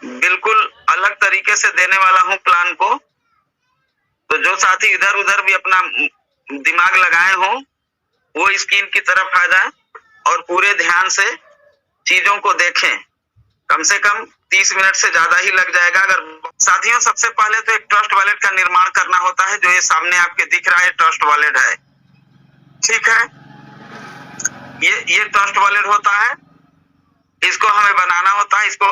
बिल्कुल अलग तरीके से देने वाला हूं प्लान को। तो जो साथी इधर उधर भी अपना दिमाग लगाए हो वो स्क्रीन की तरफ आ जाए और पूरे ध्यान से चीजों को देखें। कम से कम 30 मिनट से ज्यादा ही लग जाएगा। अगर साथियों, सबसे पहले तो एक ट्रस्ट वॉलेट का निर्माण करना होता है, जो ये सामने आपके दिख रहा है ट्रस्ट वॉलेट है, ठीक है। ये ट्रस्ट वॉलेट होता है, इसको हमें बनाना होता है, इसको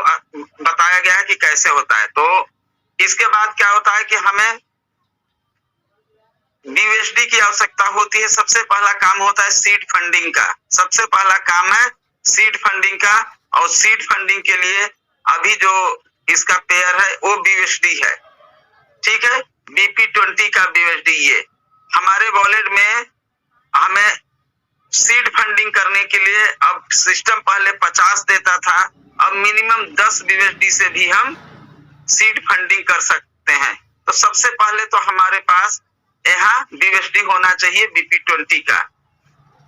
बताया गया है कि कैसे होता है। तो इसके बाद क्या होता है कि हमें BUSD की आवश्यकता होती है। सबसे पहला काम होता है सीड फंडिंग का। सबसे पहला काम है सीड फंडिंग का, और सीड फंडिंग के लिए अभी जो इसका पेयर है वो BUSD है, ठीक है। BP20 का BUSD। ये हमारे वॉलेट में हमें सीड फंडिंग करने के लिए अब सिस्टम पहले 50 देता था, अब मिनिमम 10 BUSD से भी हम सीड फंडिंग कर सकते हैं। तो सबसे पहले तो हमारे पास यहाँ BUSD होना चाहिए BP20 का,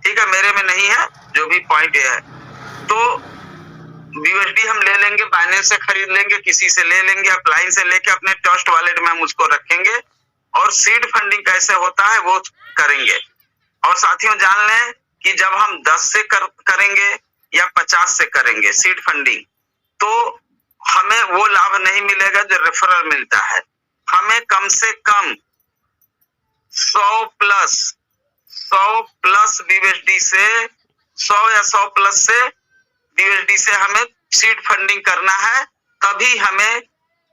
ठीक है। मेरे में नहीं है, जो भी पॉइंट है। तो BUSD हम ले लेंगे, बाइनेंस से खरीद लेंगे, किसी से ले लेंगे, अपलाइन से लेके अपने ट्रस्ट वॉलेट में हम उसको रखेंगे और सीड फंडिंग कैसे होता है वो करेंगे। और साथियों जान लें कि जब हम 10 से करेंगे या 50 से करेंगे सीड फंडिंग, तो हमें वो लाभ नहीं मिलेगा जो रेफरल मिलता है। हमें कम से कम 100 प्लस BUSD से 100 या 100 प्लस से BUSD से हमें सीड फंडिंग करना है, तभी हमें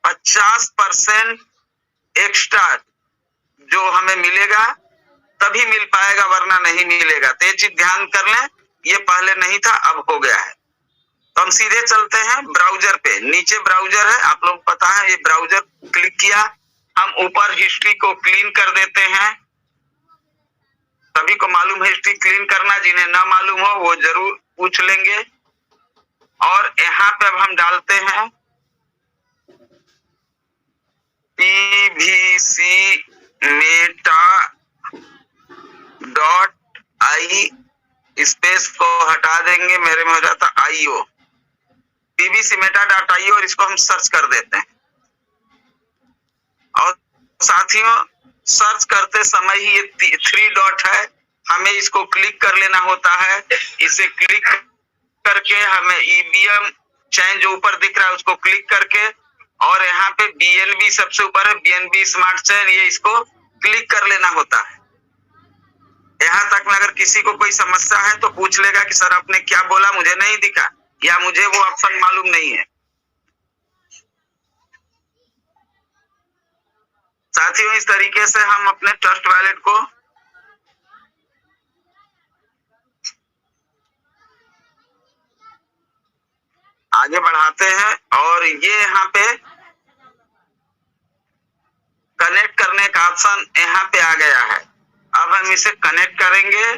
50% एक्स्ट्रा जो हमें मिलेगा तभी मिल पाएगा, वरना नहीं मिलेगा। तो ये चीज ध्यान कर लें, ये पहले नहीं था, अब हो गया है। तो हम सीधे चलते हैं ब्राउजर पे। नीचे ब्राउजर है, आप लोग पता है, ये ब्राउजर क्लिक किया, हम ऊपर हिस्ट्री को क्लीन कर देते हैं। सभी को मालूम है हिस्ट्री क्लीन करना, जिन्हें ना मालूम हो वो जरूर पूछ लेंगे। और यहाँ पे अब हम डालते हैं pvcmeta.i, स्पेस को हटा देंगे, मेरे में हो जाता IO, pvcmeta.io, और इसको हम सर्च कर देते हैं। और साथियों सर्च करते समय ही ये 3 डॉट है, हमें इसको क्लिक कर लेना होता है। इसे क्लिक करके हमें EVM चैन जो ऊपर दिख रहा है उसको क्लिक करके, और यहाँ पे BNB सबसे ऊपर है, BNB स्मार्ट चैन, ये इसको क्लिक कर लेना होता है। यहाँ तक में अगर किसी को कोई समस्या है तो पूछ लेगा कि सर आपने क्या बोला, मुझे नहीं दिखा, या मुझे वो ऑप्शन मालूम नहीं है। साथियों इस तरीके से हम अपने ट्रस्ट वॉलेट को आगे बढ़ाते हैं। और ये यहाँ पे कनेक्ट करने का ऑप्शन यहाँ पे आ गया है। अब हम इसे कनेक्ट करेंगे।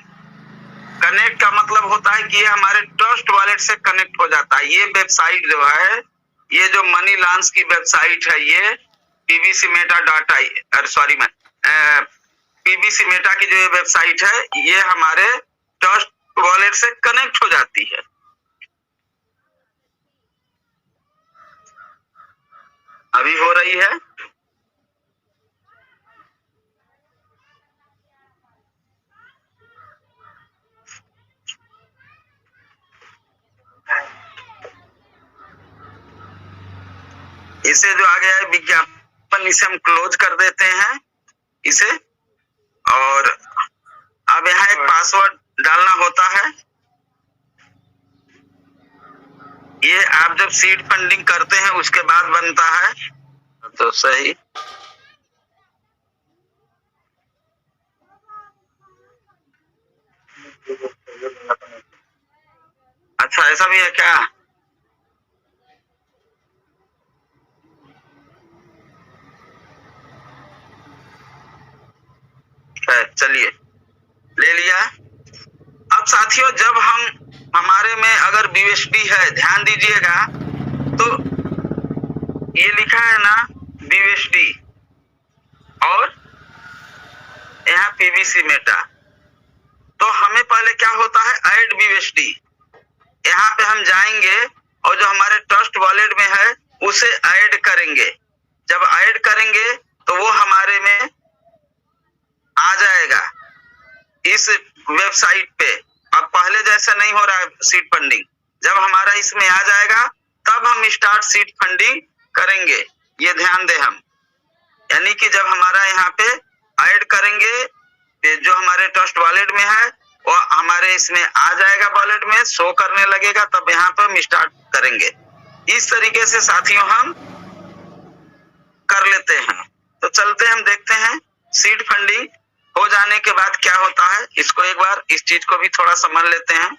कनेक्ट का मतलब होता है कि ये हमारे ट्रस्ट वॉलेट से कनेक्ट हो जाता है। ये वेबसाइट जो है, ये जो मनी लॉन्च की वेबसाइट है, ये pvcmeta की जो ये वेबसाइट है, ये हमारे ट्रस्ट वॉलेट से कनेक्ट हो जाती है। अभी हो रही है। इसे जो आ गया है विज्ञापन, इसे हम क्लोज कर देते हैं इसे। और अब यहाँ एक पासवर्ड डालना होता है। ये आप जब सीड फंडिंग करते हैं उसके बाद बनता है, तो सही। अच्छा ऐसा भी है क्या? चलिए ले लिया। अब साथियों जब हमारे में अगर BUSD है, ध्यान दीजिएगा, तो ये लिखा है ना BUSD और यहाँ pvcmeta, तो हमें पहले क्या होता है ऐड BUSD। यहाँ पे हम जाएंगे और जो हमारे ट्रस्ट वॉलेट में है उसे ऐड करेंगे। जब ऐड करेंगे तो वो हमारे में आ जाएगा इस वेबसाइट पे। अब पहले जैसा नहीं हो रहा है सीड फंडिंग। जब हमारा इसमें आ जाएगा तब हम स्टार्ट सीड फंडिंग करेंगे, ये ध्यान दें हम। यानी कि जब हमारा यहाँ पे ऐड करेंगे जो हमारे ट्रस्ट वॉलेट में है वो हमारे इसमें आ जाएगा, वॉलेट में शो करने लगेगा, तब यहाँ पे हम स्टार्ट करेंगे। इस तरीके से साथियों हम कर लेते हैं। तो चलते हम देखते हैं सीड फंडिंग हो जाने के बाद क्या होता है। इसको एक बार इस चीज को भी थोड़ा समझ लेते हैं।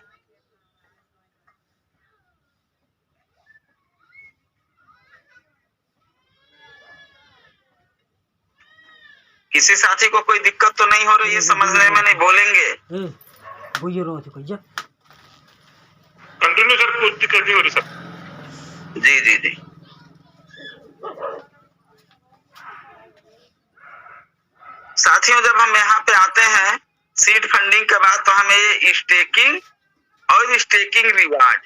किसी साथी को कोई दिक्कत तो नहीं हो रही है समझने में? नहीं बोलेंगे कंटिन्यू सर, कुछ दिक्कत नहीं हो रही सर। जी जी जी। साथियों जब हम यहाँ पे आते हैं सीड फंडिंग के बाद तो हमें स्टेकिंग और स्टेकिंग रिवार्ड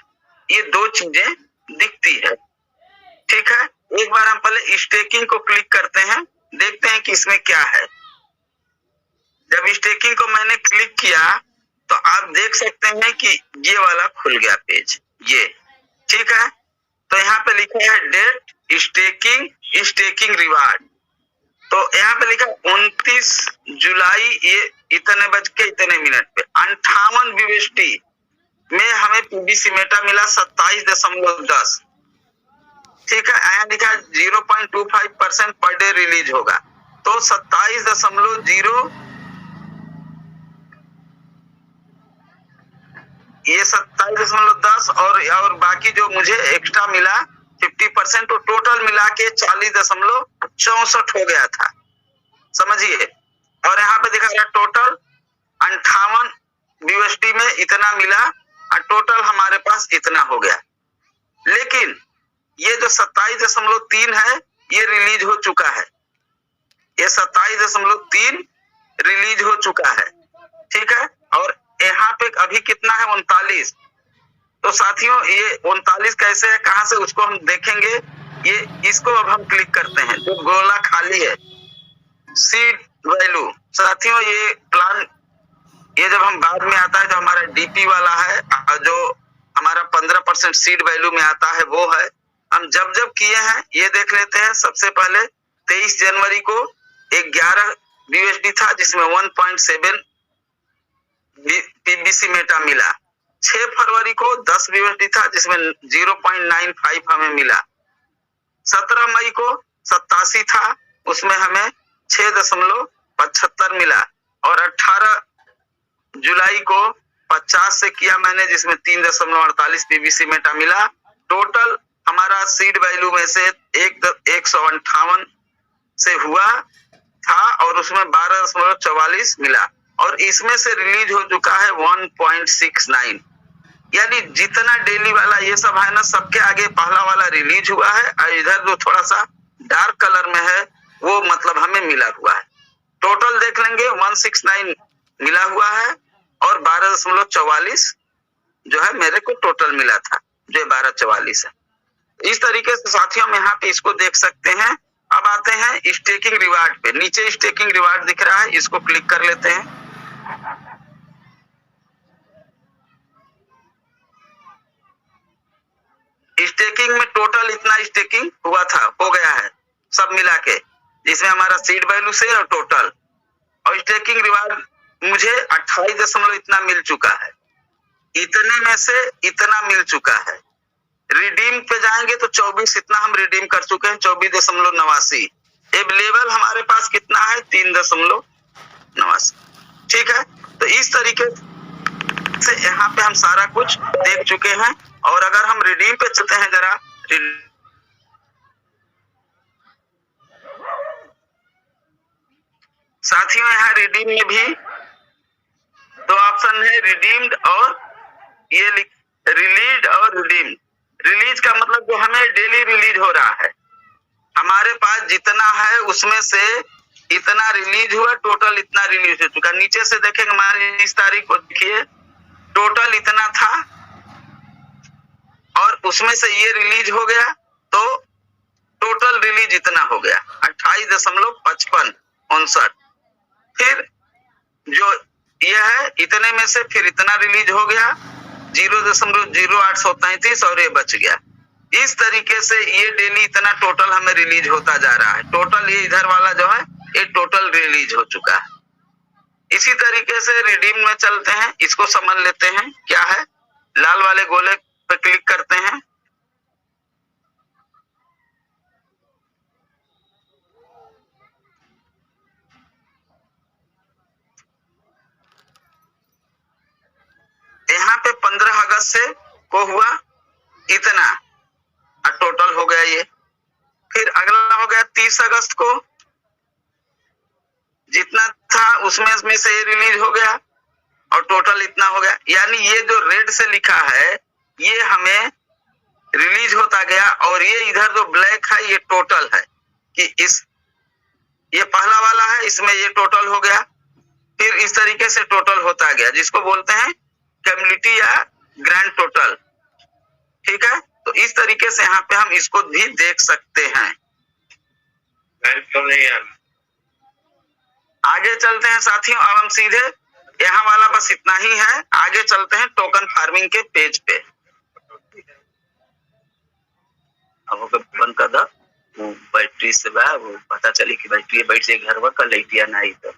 ये दो चीजें दिखती है। ठीक है, एक बार हम पहले स्टेकिंग को क्लिक करते हैं, देखते हैं कि इसमें क्या है। जब स्टेकिंग को मैंने क्लिक किया तो आप देख सकते हैं कि ये वाला खुल गया पेज, ये ठीक है। तो यहाँ पे लिखा है डेट स्टेकिंग स्टेकिंग रिवार्ड। तो यहाँ पे लिखा 29 जुलाई ये इतने बज के इतने मिनट पे 58 BUSD में हमें पीबीसी मेटा मिला 27.10। ठीक है, यहाँ लिखा 0.25% पर डे रिलीज होगा। तो 27.0 ये 27.10 और बाकी जो मुझे एक्स्ट्रा मिला 50% तो टोटल मिला के 40.64 हो गया था, समझिए। और यहाँ पे दिखा रहा टोटल 58 BUSD में इतना मिला और टोटल हमारे पास इतना हो गया। लेकिन ये जो 27.3 है ये रिलीज हो चुका है, ये 27.3 रिलीज हो चुका है। ठीक है, और यहाँ पे अभी कितना है 39। तो साथियों ये 39 कैसे है, कहां से, उसको हम देखेंगे। ये इसको अब हम क्लिक करते हैं, जो गोला खाली है सीड वैल्यू। साथियों ये प्लान ये जब हम बाद में आता है जो हमारा डीपी वाला है, जो हमारा 15% सीड वैल्यू में आता है वो है। हम जब जब किए हैं ये देख लेते हैं। सबसे पहले 23 जनवरी को 11 BUSD था जिसमें 1.7 पीबीसी मेटा मिला। 6 फरवरी को 10 BUSD था जिसमें 0.95 हमें मिला। 17 मई को 87 था, उसमें हमें 6.75 मिला। और 18 जुलाई को 50 से किया मैंने जिसमें 3.48 पीबीसी मेटा मिला। टोटल हमारा सीड वैल्यू में से 158 से हुआ था और उसमें 12.44 मिला। और इसमें से रिलीज हो चुका है 1.69। यानी जितना डेली वाला ये सब है ना, सबके आगे पहला वाला रिलीज हुआ है और इधर जो थोड़ा सा डार्क कलर में है वो मतलब हमें मिला हुआ है। टोटल देख लेंगे 169 मिला हुआ है और 12.44 जो है मेरे को टोटल मिला था, जो 12.44 है। इस तरीके से साथियों हम यहाँ पे इसको देख सकते हैं। अब आते हैं स्टेकिंग रिवार्ड पे। नीचे स्टेकिंग रिवार्ड दिख रहा है, इसको क्लिक कर लेते हैं। स्टेकिंग में टोटल इतना स्टेकिंग हुआ था, हो गया है सब मिला के, जिसमें हमारा सीड वैल्यू से और टोटल। और स्टेकिंग रिवार्ड मुझे 28 इतना मिल चुका है। इतने में से इतना मिल चुका है। रिडीम पे जाएंगे तो 24 इतना हम रिडीम कर चुके हैं, 24.89। अवेलेबल हमारे पास कितना है 3.89। ठीक है, तो इस तरीके से यहाँ पे हम सारा कुछ देख चुके हैं। और अगर हम रिडीम पे चलते हैं जरा, साथियों यहाँ रिडीम में भी दो ऑप्शन है, रिडीम्ड और ये रिलीज और रिडीम। रिलीज का मतलब जो हमें डेली रिलीज हो रहा है, हमारे पास जितना है उसमें से इतना रिलीज हुआ, टोटल इतना रिलीज हो चुका। नीचे से देखेंगे हमारी इस तारीख को देखिए, टोटल इतना था और उसमें से ये रिलीज हो गया। तो रिलीज इतना हो गया 28.5559। फिर जो ये है इतने में से फिर इतना रिलीज हो गया 0.0833 और ये बच गया। इस तरीके से ये डेली इतना टोटल हमें रिलीज होता जा रहा है। टोटल ये इधर वाला जो है ये टोटल रिलीज हो चुका है। इसी तरीके से रिडीम में चलते हैं, इसको समझ लेते हैं क्या है। लाल वाले गोले पे क्लिक करते हैं, यहाँ पे 15 अगस्त से को हुआ इतना और टोटल हो गया ये। फिर अगला हो गया 30 अगस्त को, जितना था उसमें से ये रिलीज हो गया और टोटल इतना हो गया। यानी ये जो रेड से लिखा है ये हमें रिलीज होता गया और ये इधर जो ब्लैक है ये टोटल है कि ये पहला वाला है, इसमें ये टोटल हो गया। फिर इस तरीके से टोटल होता गया, जिसको बोलते हैं क्यूमुलेटिव या ग्रैंड टोटल। ठीक है, तो इस तरीके से यहाँ पे हम इसको भी देख सकते हैं। आगे चलते हैं साथियों, अब हम सीधे यहाँ वाला बस इतना ही है। आगे चलते हैं टोकन फार्मिंग के पेज पे। अब बंद कर दो, वो बैटरी से वो पता चली कि बैटरी बैठ जाए घर का लैटिया नहीं तो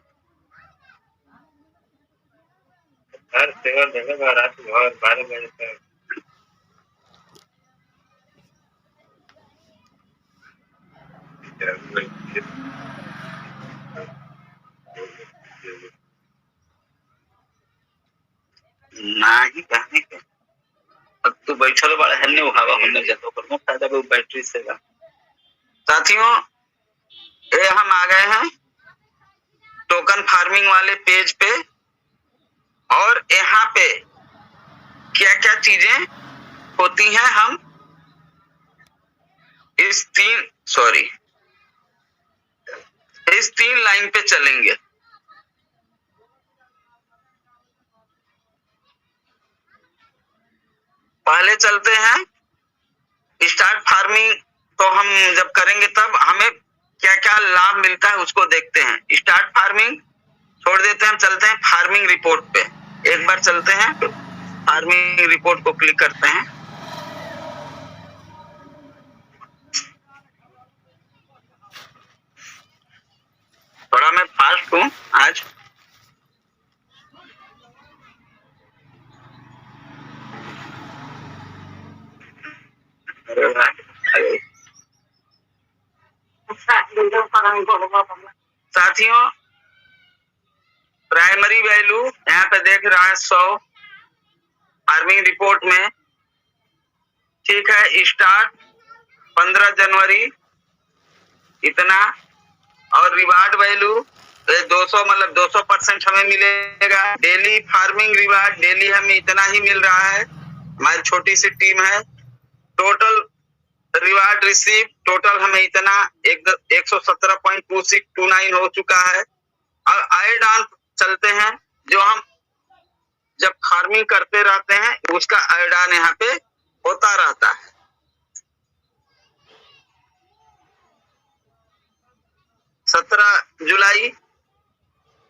हर सेवा देगा रात 12 बजे तक। नहीं कहने के अब तू बैठल बड़ा है नहीं हवा होने जाता पर मुफ्त फायदा वो बैटरी से का। साथियों ये हम आ गए हैं टोकन फार्मिंग वाले पेज पे और यहाँ पे क्या क्या चीजें होती हैं हम इस तीन लाइन पे चलेंगे। पहले चलते हैं स्टार्ट फार्मिंग, तो हम जब करेंगे तब हमें क्या क्या लाभ मिलता है उसको देखते हैं। स्टार्ट फार्मिंग छोड़ देते हैं, हम चलते हैं फार्मिंग रिपोर्ट पे। एक बार चलते हैं फार्मिंग रिपोर्ट को क्लिक करते हैं। थोड़ा मैं फास्ट हूँ आज। साथियों प्राइमरी वैल्यू यहाँ पे देख रहा है 100 फार्मिंग रिपोर्ट में। ठीक है, स्टार्ट 15 जनवरी इतना और रिवार्ड वैल्यू 200 मतलब 200% हमें मिलेगा। डेली फार्मिंग रिवार्ड डेली हमें इतना ही मिल रहा है, हमारी छोटी सी टीम है। टोटल रिवार्ड रिसीव टोटल हमें इतना 117.2629 हो चुका है। अब ऐड ऑन चलते हैं, जो हम जब फार्मिंग करते रहते हैं उसका ऐड ऑन यहाँ पे होता रहता है। जुलाई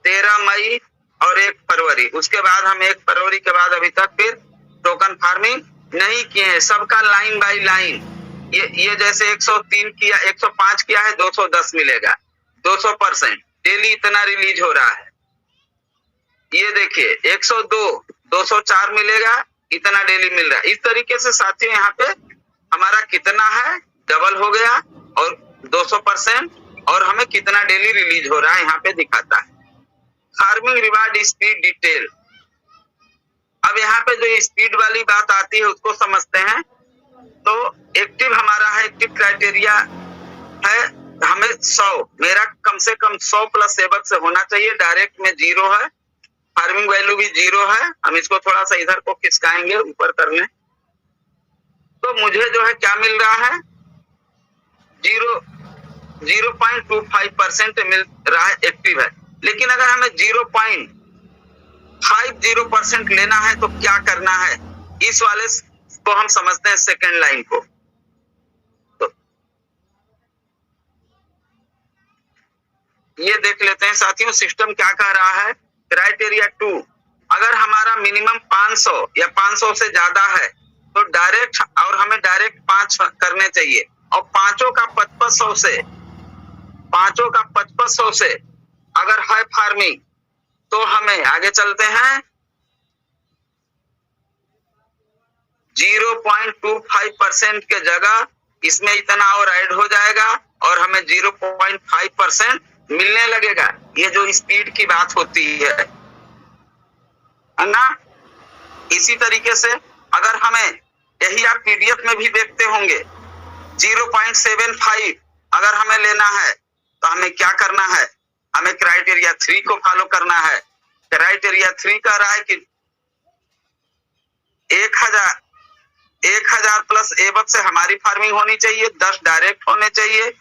13 मई और 1 फरवरी, उसके बाद हम 1 फरवरी के बाद अभी तक फिर टोकन फार्मिंग नहीं किए हैं। सबका लाइन बाय लाइन ये जैसे 103 किया 105 किया है 210 मिलेगा 200%। डेली इतना रिलीज हो रहा है। ये देखिए 102 204 मिलेगा, इतना डेली मिल रहा है। इस तरीके से साथियों यहाँ पे हमारा कितना है डबल हो गया और 200% और हमें कितना डेली रिलीज हो रहा है यहाँ पे दिखाता है। Farming reward speed detail. अब यहाँ पे जो स्पीड वाली बात आती है उसको समझते हैं। तो एक्टिव हमारा है, एक्टिव क्राइटेरिया है हमें 100, मेरा कम से कम 100 प्लस सेवर से होना चाहिए। डायरेक्ट में 0 है, फार्मिंग वैल्यू भी 0 है। हम इसको थोड़ा सा इधर को खिसकाएंगे ऊपर करने, तो मुझे जो है क्या मिल रहा है 0.25% मिल रहा है, एक्टिव है। लेकिन अगर हमें 0.50% लेना है तो क्या करना है, इस वाले को हम समझते हैं सेकेंड लाइन को। साथियों सिस्टम क्या कह रहा है, क्राइटेरिया 2, अगर हमारा मिनिमम 500 या 500 से ज्यादा है तो डायरेक्ट, और हमें डायरेक्ट 5 करने चाहिए, और पांचों का 5500 से अगर है फार्मिंग तो हमें आगे चलते हैं 0.25% के जगह इसमें इतना और ऐड हो जाएगा और हमें 0.5% मिलने लगेगा। ये जो स्पीड की बात होती है ना, इसी तरीके से अगर हमें, यही आप पीडीएफ में भी देखते होंगे, 0.75 अगर हमें लेना है तो हमें क्या करना है, हमें क्राइटेरिया 3 को फॉलो करना है। क्राइटेरिया 3 कह रहा है कि 1000 प्लस एबव से हमारी फार्मिंग होनी चाहिए, 10 डायरेक्ट होने चाहिए,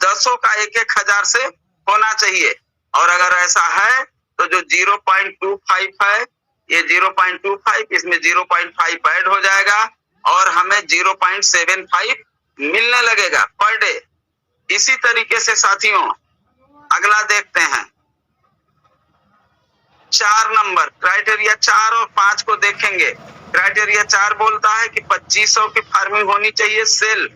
10 का 1000 से होना चाहिए, और अगर ऐसा है तो जो 0.25 है, ये 0.25, इसमें 0.5 ऐड हो जाएगा और हमें 0.75 मिलने लगेगा पर डे। इसी तरीके से साथियों अगला देखते हैं 4 नंबर, क्राइटेरिया 4 और 5 को देखेंगे। क्राइटेरिया 4 बोलता है कि 2500 की फार्मिंग होनी चाहिए सेल्फ,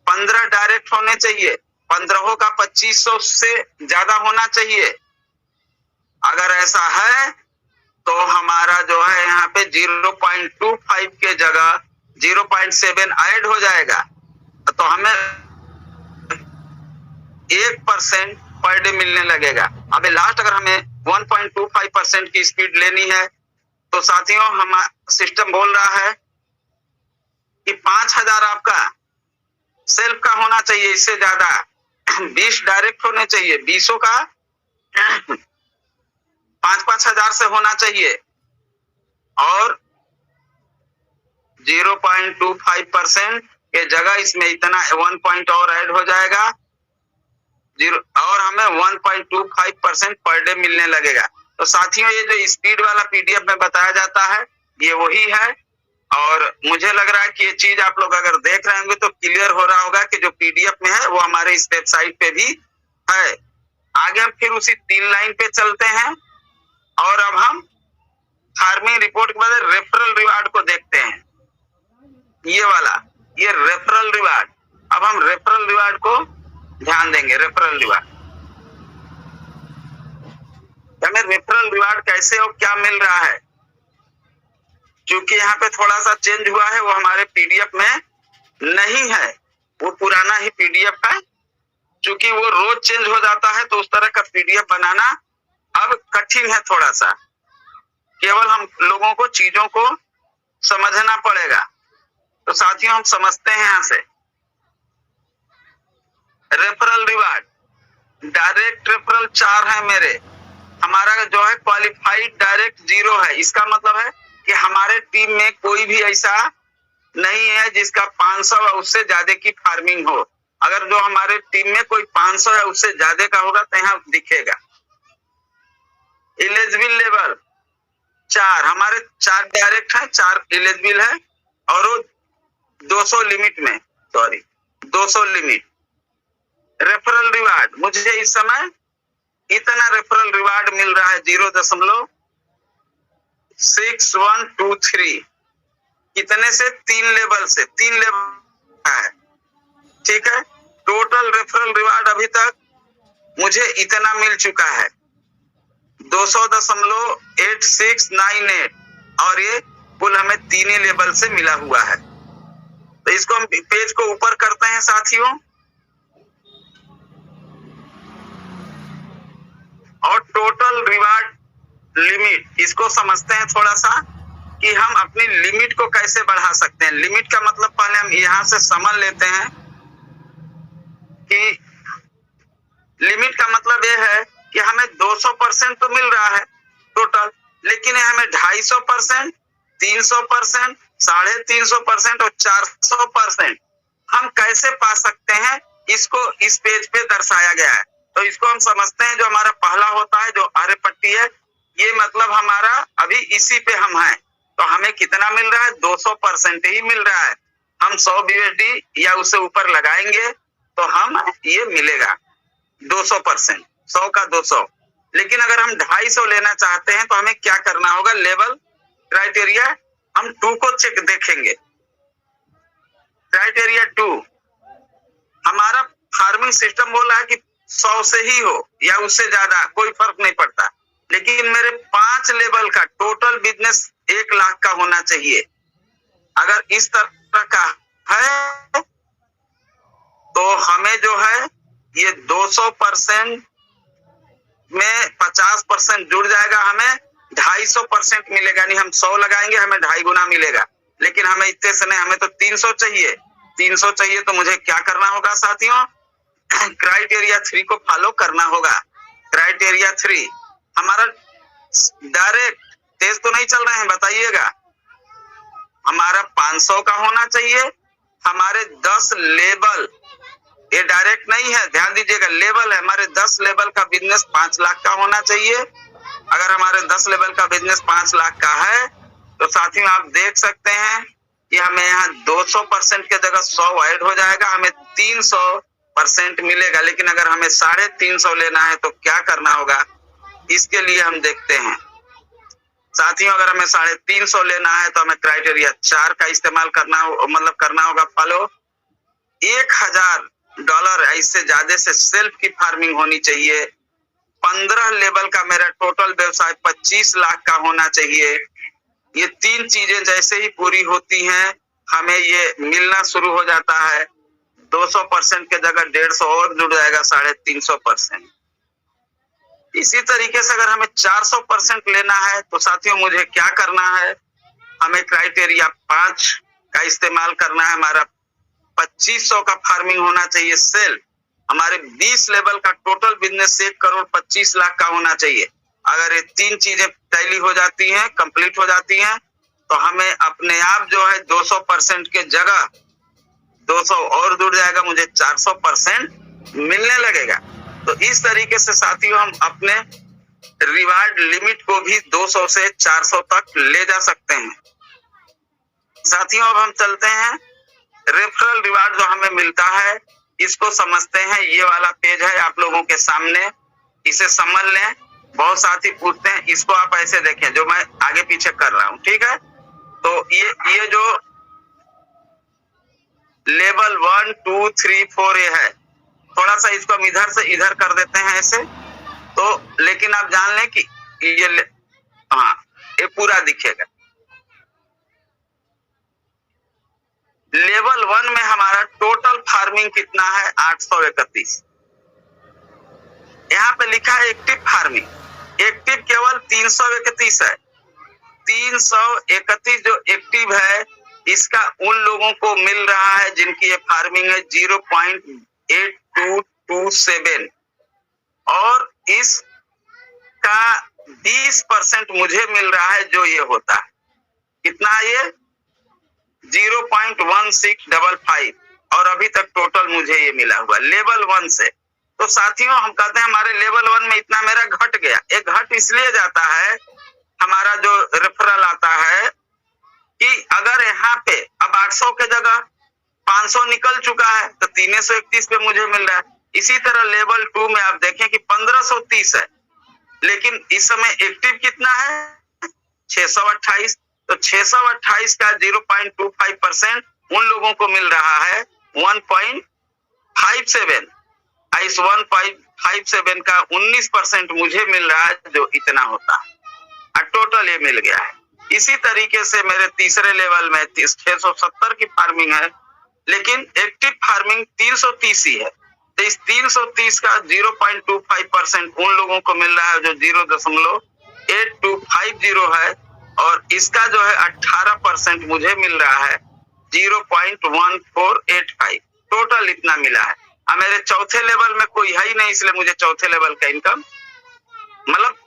15 डायरेक्ट होने चाहिए, 15 का 2500 से ज्यादा होना चाहिए। अगर ऐसा है तो हमारा जो है यहाँ पे 0.25 के जगह 0.7 ऐड हो जाएगा, तो हमें 1% पर डे मिलने लगेगा। अभी लास्ट अगर हमें 1.25% की स्पीड लेनी है तो साथियों हम सिस्टम बोल रहा है कि 5000 आपका सेल्फ का होना चाहिए, इससे ज्यादा 20 डायरेक्ट होने चाहिए, 20 का 5,000 से होना चाहिए, और 0.25% के जगह इसमें इतना 1 पॉइंट और ऐड हो जाएगा, और हमें 1.25% पर डे मिलने लगेगा। तो साथियों ये जो स्पीड वाला पीडीएफ में बताया जाता है ये वही है, और मुझे लग रहा है कि ये चीज आप लोग अगर देख रहे होंगे तो क्लियर हो रहा होगा कि जो पीडीएफ में है वो हमारे इस वेबसाइट पे भी है। आगे हम फिर उसी 3 लाइन पे चलते हैं, और अब हम फार्मिंग रिपोर्ट के बाद रेफरल रिवार्ड को देखते हैं। ये वाला, ये रेफरल रिवार्ड, अब हम रेफरल रिवार्ड को ध्यान देंगे। रेफरल रिवार्ड, हमें रेफरल रिवार्ड कैसे और क्या मिल रहा है, क्योंकि यहाँ पे थोड़ा सा चेंज हुआ है, वो हमारे पीडीएफ में नहीं है, वो पुराना ही पीडीएफ है। क्योंकि वो रोज चेंज हो जाता है तो उस तरह का पीडीएफ बनाना अब कठिन है थोड़ा सा, केवल हम लोगों को चीजों को समझना पड़ेगा। तो साथियों हम समझते हैं यहाँ से रेफरल रिवार्ड, डायरेक्ट रेफरल 4 है मेरे, हमारा जो है क्वालिफाइड डायरेक्ट 0 है। इसका मतलब है कि हमारे टीम में कोई भी ऐसा नहीं है जिसका 500 या उससे ज्यादा की फार्मिंग हो। अगर जो हमारे टीम में कोई 500 या उससे ज्यादा का होगा तो यहाँ दिखेगा। एलिजिबल लेवल 4, हमारे 4 डायरेक्ट है, 4 एलिजिबल है, और वो 200 लिमिट में, 200 लिमिट। रेफरल रिवार्ड, मुझे इस समय इतना रेफरल रिवार्ड मिल रहा है 0.6123, कितने से 3 लेवल से, 3 लेवल है, ठीक है। टोटल रेफरल रिवार्ड अभी तक मुझे इतना मिल चुका है 200.8698, और ये कुल हमें 3 लेवल से मिला हुआ है। तो इसको हम पेज को ऊपर करते हैं साथियों, और टोटल रिवार्ड लिमिट इसको समझते हैं थोड़ा सा कि हम अपनी लिमिट को कैसे बढ़ा सकते हैं। लिमिट का मतलब पहले हम यहाँ से समझ लेते हैं कि लिमिट का मतलब ये है कि हमें 200% तो मिल रहा है टोटल, लेकिन हमें 250%, 300%, 350% और 400% हम कैसे पा सकते हैं, इसको इस पेज पे दर्शाया गया है। तो इसको हम समझते हैं, जो हमारा पहला होता है जो आरे पट्टी है, ये मतलब हमारा अभी इसी पे हम हैं, तो हमें कितना मिल रहा है, 200% ही मिल रहा है। हम 100 BSD या उससे ऊपर लगाएंगे तो हम ये मिलेगा 200%, 100 का 200। लेकिन अगर हम 250 लेना चाहते हैं तो हमें क्या करना होगा? लेवल क्राइटेरिया हम 2 को चेक देखेंगे। क्राइटेरिया 2, हमारा फार्मिंग सिस्टम बोला है कि 100 से ही हो या उससे ज्यादा, कोई फर्क नहीं पड़ता, लेकिन मेरे 5 लेवल का टोटल बिजनेस 1 लाख का होना चाहिए। अगर इस तरह का है तो हमें जो है ये 200% में 50% जुड़ जाएगा, हमें 250% मिलेगा। नहीं, हम 100 लगाएंगे हमें 2.5 गुना मिलेगा, लेकिन हमें इतने से नहीं, हमें तो 300 चाहिए। 300 चाहिए तो मुझे क्या करना होगा साथियों? क्राइटेरिया 3 को फॉलो करना होगा। क्राइटेरिया 3 हमारा डायरेक्ट, तेज तो नहीं चल रहे हैं बताइएगा, हमारा 500 का होना चाहिए। हमारे 10 लेवल, ये डायरेक्ट नहीं है, ध्यान दीजिएगा, लेवल है। हमारे 10 लेवल का बिजनेस 5 लाख का होना चाहिए। अगर हमारे 10 लेवल का बिजनेस 5 लाख का है तो साथियों आप देख सकते हैं कि हमें यहाँ 200% के जगह 100 ऐड हो जाएगा, हमें 300% मिलेगा। लेकिन अगर हमें 350 लेना है तो क्या करना होगा? इसके लिए हम देखते हैं साथियों, अगर हमें 350 लेना है तो हमें क्राइटेरिया 4 का इस्तेमाल करना होगा फॉलो। $1000 इससे ज्यादा से सेल्फ की फार्मिंग होनी चाहिए। 15 लेवल का मेरा टोटल व्यवसाय 25 लाख का होना चाहिए। ये 3 चीजें जैसे ही पूरी होती हैं हमें ये मिलना शुरू हो जाता है। 200% के जगह 150 और जुड़ जाएगा, 350%। इसी तरीके से अगर हमें 400% लेना है तो साथियों मुझे क्या करना है? हमें क्राइटेरिया 5 का इस्तेमाल करना है। हमारा 2500 का फार्मिंग होना चाहिए सेल्फ। हमारे 20 लेवल का टोटल बिजनेस 1,25,00,000 का होना चाहिए। अगर ये 3 चीजें टैली हो जाती हैं, कंप्लीट हो जाती हैं, तो हमें अपने आप जो है 200% के जगह 200 और जुड़ जाएगा, मुझे 400% मिलने लगेगा। तो इस तरीके से साथियों हम अपने रिवार्ड लिमिट को भी 200 से 400 तक ले जा सकते हैं। साथियों अब हम चलते हैं रेफरल रिवार्ड जो हमें मिलता है, इसको समझते हैं। ये वाला पेज है आप लोगों के सामने, इसे समझ लें। बहुत साथी पूछते हैं, इसको आप ऐसे देखें जो मैं आगे पीछे कर रहा हूं, ठीक है? तो ये जो लेवल 1 2 3 4 ये है, थोड़ा सा इसको हम इधर से इधर कर देते हैं ऐसे, तो लेकिन आप जान लें कि ये पूरा दिखेगा। लेवल 1 में हमारा टोटल फार्मिंग कितना है? 831। यहाँ पे लिखा है एक्टिव फार्मिंग। एक्टिव केवल 331 है। 331 जो एक्टिव है, इसका उन लोगों को मिल रहा है जिनकी ये फार्मिंग है 0.8227, और इसका 20% मुझे मिल रहा है जो ये होता है। कितना ये? 0.1655, और अभी तक टोटल मुझे ये मिला हुआ लेवल 1 से। तो साथियों हम कहते हैं हमारे लेवल 1 में इतना मेरा घट गया। एक घट इसलिए जाता है, हमारा जो रेफरल आता है कि अगर यहाँ पे अब 800 के जगह 500 निकल चुका है तो 331 पे मुझे मिल रहा है। इसी तरह लेवल 2 में आप देखें कि 1530 है, लेकिन इस समय एक्टिव कितना है? 628। तो 628 का 0.25% उन लोगों को मिल रहा है 1.57। इस 1.57 का 19% मुझे मिल रहा है, जो इतना होता है, और टोटल ये मिल गया है। इसी तरीके से मेरे तीसरे लेवल में 670 की फार्मिंग है, लेकिन एक्टिव फार्मिंग 330 ही है। तो इस 330 का 0.25% उन लोगों को मिल रहा है जो 0.8250 है, और इसका जो है 18% मुझे मिल रहा है 0.1485। टोटल इतना मिला है। अब मेरे चौथे लेवल में कोई है ही नहीं, इसलिए मुझे चौथे लेवल का इनकम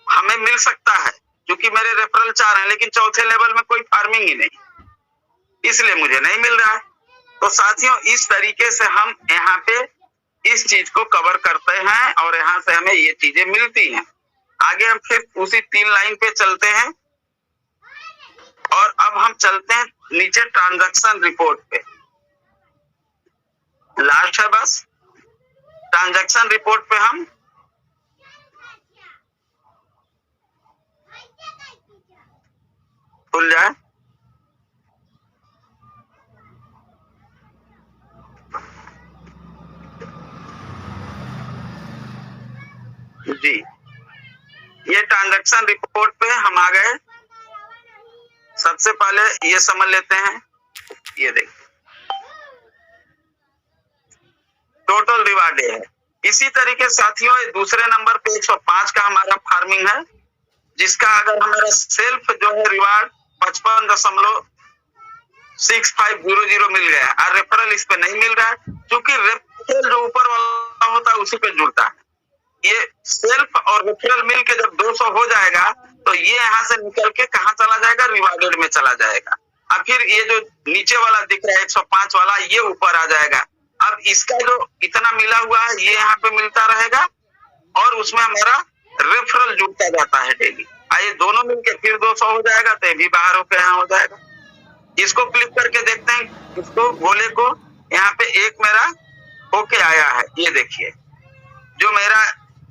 हमें मिल सकता है, क्योंकि मेरे रेफरल 4 हैं, लेकिन चौथे लेवल में कोई फार्मिंग ही नहीं, इसलिए मुझे नहीं मिल रहा है। तो साथियों इस तरीके से हम यहाँ पे इस चीज को कवर करते हैं, और यहाँ से हमें ये चीजें मिलती हैं। आगे हम फिर उसी 3 लाइन पे चलते हैं, और अब हम चलते हैं नीचे ट्रांजैक्शन रिपोर्ट पे। लास्ट है बस, ट्रांजैक्शन रिपोर्ट पे हम खुल जाए। जी, ये ट्रांजैक्शन रिपोर्ट पे हम आ गए। सबसे पहले ये समझ लेते हैं, ये देखिए टोटल रिवार्ड है। इसी तरीके साथियों दूसरे नंबर पे 105 का हमारा फार्मिंग है, जिसका अगर हमारा सेल्फ जो है रिवार्ड 55.6500 मिल गया और रेफरल इस पे नहीं मिल रहा है, क्योंकि रेफरल जो ऊपर वाला होता है उसी पे जुड़ता है। ये सेल्फ और रेफरल मिल के जब 200 हो जाएगा तो ये यहाँ से निकल के कहाँ चला जाएगा, रिवार्डेड में चला जाएगा। अब फिर ये जो नीचे वाला दिख रहा है 105 वाला, ये ऊपर आ जाएगा। अब इसका जो इतना मिला हुआ है ये यहाँ पे मिलता रहेगा और उसमें हमारा रेफरल जुड़ता जाता है डेली। आइए दोनों मिलके फिर 200 हो जाएगा तो ये भी बाहर होकर यहाँ हो जाएगा। इसको क्लिक करके देखते हैं, इसको गोले को यहाँ पे एक मेरा होके आया है। ये देखिए जो मेरा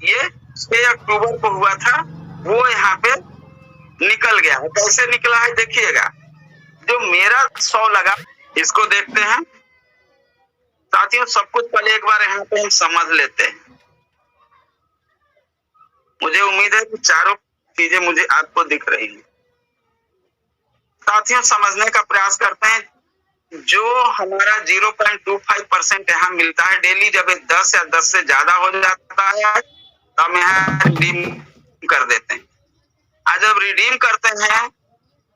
ये 6 अक्टूबर को हुआ था वो यहाँ पे निकल गया है। कैसे निकला है देखिएगा, जो मेरा 100 लगा, इसको देखते हैं साथियों। सब कुछ पहले एक बार यहाँ पे हम समझ लेते हैं। मुझे उम्मीद है कि चारों चीजें मुझे आपको दिख रही है। साथियों समझने का प्रयास करते हैं। जो हमारा 0.25% यहाँ मिलता है डेली, जब 10 या 10 से ज्यादा हो जाता है तो हम यहाँ रिडीम कर देते हैं। आज जब रिडीम करते हैं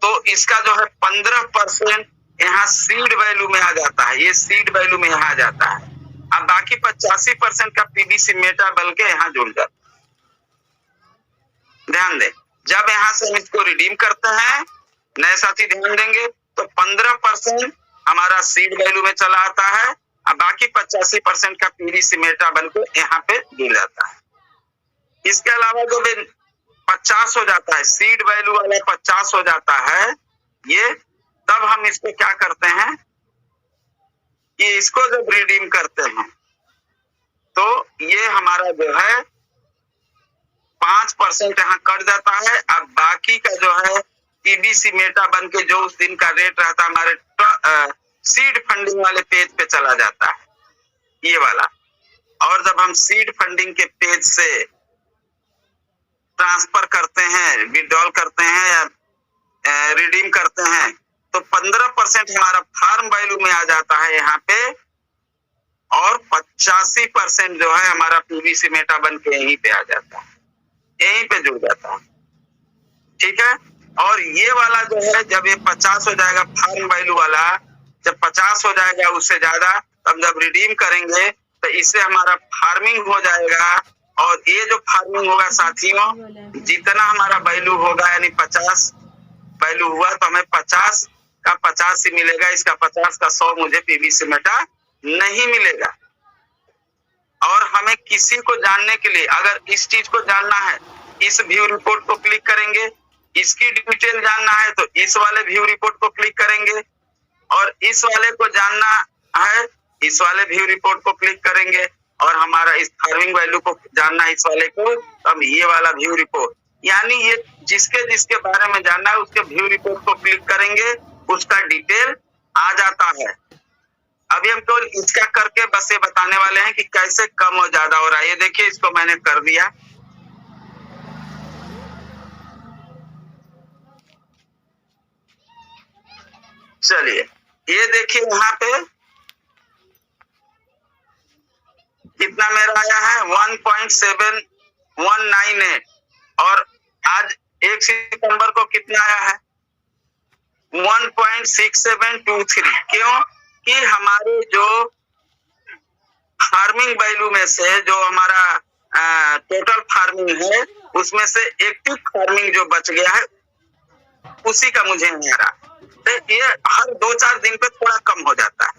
तो इसका जो है 15% यहाँ सीड वैल्यू में आ जाता है। ये सीड वैल्यू में यहाँ आ जाता है। अब बाकी 85% का पीबीसी मेटा बल के यहाँ जुड़ जाता है। ध्यान दें, जब यहाँ से हम इसको रिडीम करते हैं, नए साथी ध्यान देंगे, तो 15% हमारा सीड वैल्यू में चला आता है और बाकी 85% का पीबीसी मेटा बल के यहाँ पे जुड़ जाता है। इसके अलावा जो 50 हो जाता है, सीड वैल्यू वाला 50 हो जाता है, ये तब हम इसको क्या करते हैं कि इसको जब रिडीम करते हैं तो ये हमारा जो है 5% यहाँ कट जाता है। अब बाकी का जो है पीबीसी मेटा बन के जो उस दिन का रेट रहता है हमारे सीड फंडिंग वाले पेज पे चला जाता है, ये वाला। और जब हम सीड फंडिंग के पेज से ट्रांसफर करते हैं, विड्रॉल करते हैं या रिडीम करते हैं, तो 15% हमारा फार्म वैल्यू में आ जाता है यहाँ पे और 85% जो है हमारा पीबीसी मेटा बन के यहीं पे आ जाता है, यहीं पे जुड़ जाता है। ठीक है। और ये वाला जो है जब ये 50 हो जाएगा फार्म वैल्यू वाला, जब 50 हो जाएगा उससे ज्यादा, तब जब रिडीम करेंगे तो इससे हमारा फार्मिंग हो जाएगा। और ये जो फार्मिंग होगा साथियों, जितना हमारा वैल्यू होगा यानी 50 वैल्यू हुआ तो हमें 50 का 50 ही मिलेगा। इसका 50 का 100 मुझे पीबीसी मेटा नहीं मिलेगा। और हमें किसी को जानने के लिए अगर इस चीज को जानना है, इस व्यू रिपोर्ट को क्लिक करेंगे। इसकी डिटेल जानना है तो इस वाले व्यू रिपोर्ट को क्लिक करेंगे। और इस वाले को जानना है, इस वाले व्यू रिपोर्ट को क्लिक करेंगे। और हमारा इस फार्मिंग वैल्यू को जानना है, इस वाले को, अब ये वाला व्यू रिपोर्ट, यानी ये जिसके जिसके बारे में जानना है उसके व्यू रिपोर्ट को क्लिक करेंगे, उसका डिटेल आ जाता है। अभी हम तो इसका करके बस ये बताने वाले हैं कि कैसे कम और ज्यादा हो रहा है। ये देखिए, इसको मैंने कर दिया। चलिए ये देखिए यहाँ पे कितना मेरा आया है 1.7198 और आज 1 सितंबर को कितना आया है 1.6723। क्यों कि हमारे जो फार्मिंग वैल्यू में से जो हमारा टोटल फार्मिंग है उसमें से एक्टिव फार्मिंग जो बच गया है उसी का मुझे नहीं आ रहा। तो ये हर 2-4 दिन पे थोड़ा कम हो जाता है।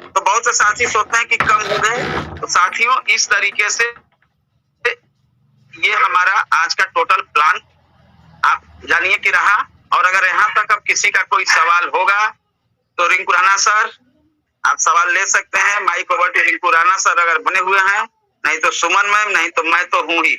तो बहुत से साथी सोचते हैं कि कम हो गए। तो साथियों इस तरीके से ये हमारा आज का टोटल प्लान आप जानिए कि रहा। और अगर यहाँ तक अब किसी का कोई सवाल होगा तो रिंकू राणा सर आप सवाल ले सकते हैं। Mic over to Rinku Rana sir अगर बने हुए हैं, नहीं तो सुमन मैम, नहीं तो मैं तो हूँ ही।